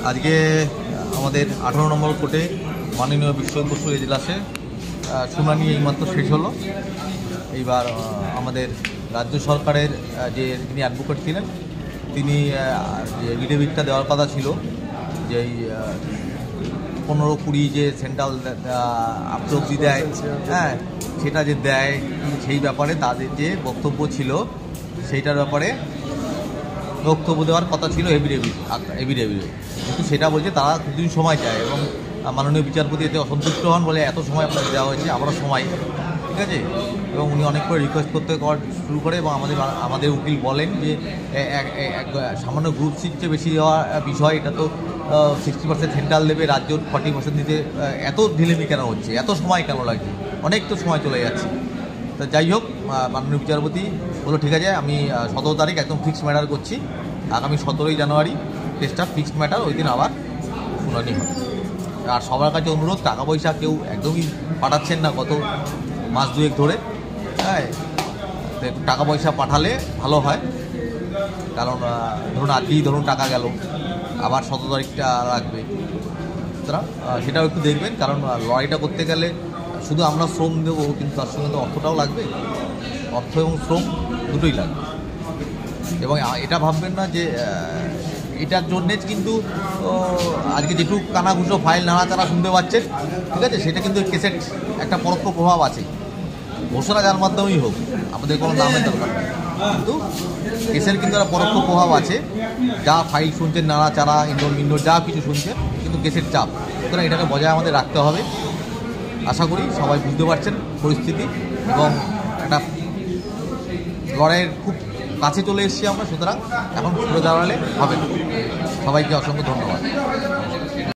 আজকে আমাদের 18 নম্বর কোর্টে মাননীয় বিশ্বজিৎ বসু এজলাসে শুনানি এইমাত্র শেষ হলো। এইবার আমাদের রাজ্য সরকারের যিনি অ্যাডভোকেট ছিলেন তিনি যে এফিডেভিটটা দেওয়ার কথা ছিল যে 15-20 যে সেন্ট্রাল আপলব্ধি দেয়, হ্যাঁ সেটা যে দেয় সেই ব্যাপারে তাদের যে বক্তব্য ছিল সেইটার ব্যাপারে বক্তব্য দেওয়ার কথা ছিল এফিডেভিট, কিন্তু সেটা বলছে তারা কিছুদিন সময় চায় এবং মাননীয় বিচারপতি এতে অসন্তুষ্ট হন বলে এত সময় আপনাকে দেওয়া হয়েছে, আমরা সময়, ঠিক আছে। এবং উনি অনেক করে রিকোয়েস্ট করতে শুরু করে এবং আমাদের উকিল বলেন যে সামান্য গ্রুপ সিটে বেশি দেওয়া বিষয়, এটা তো 60% সেন্ট্রাল দেবে, রাজ্য 40% দিতে এত ঢিলেমি কেন হচ্ছে, এত সময় কেন লাগছে, অনেক তো সময় চলে যাচ্ছে। তা যাই হোক, মাননীয় বিচারপতি বললো ঠিক আছে, আমি 17 তারিখ একদম ফিক্সড ম্যাটার করছি, আগামী 17 জানুয়ারি কেসটা ফিক্সড ম্যাটার, ওই দিন আবার শুনানি হবে। আর সবার কাছে অনুরোধ, টাকা পয়সা কেউ একদমই পাঠাচ্ছেন না গত মাস দুয়েক ধরে, হ্যাঁ টাকা পয়সা পাঠালে ভালো হয়, কারণ ধরুন আজকেই ধরুন টাকা গেল, আবার 17 তারিখটা লাগবে, সুতরাং সেটাও একটু দেখবেন, কারণ লড়াইটা করতে গেলে শুধু আমরা শ্রম দেবো কিন্তু তার সঙ্গে তো অর্থটাও লাগবে, অর্থ এবং শ্রম দুটোই লাগবে। এবং এটা ভাববেন না যে এটার জন্যে কিন্তু আজকে যেটুকু কানাঘুষো ফাইল নাড়াচাড়া শুনতে পাচ্ছেন, ঠিক আছে, সেটা কিন্তু কেসের একটা পরোক্ষ প্রভাব আছে, ঘোষণা যার মাধ্যমেই হোক, আমাদের কোনো নামের দরকার নেই, কিন্তু কেসের কিন্তু একটা পরোক্ষ প্রভাব আছে। যা ফাইল শুনছেন নাড়াচাড়া ইন্ডোর যা কিছু শুনছেন, কিন্তু কেসের চাপ, সুতরাং এটাকে বজায় আমাদের রাখতে হবে। আশা করি সবাই বুঝতে পারছেন পরিস্থিতি এবং একটা লড়াইয়ের খুব কাছে চলে এসেছি আমরা, সুতরাং এখন ঘুরে দাঁড়ালে হবে না। সবাইকে অসংখ্য ধন্যবাদ।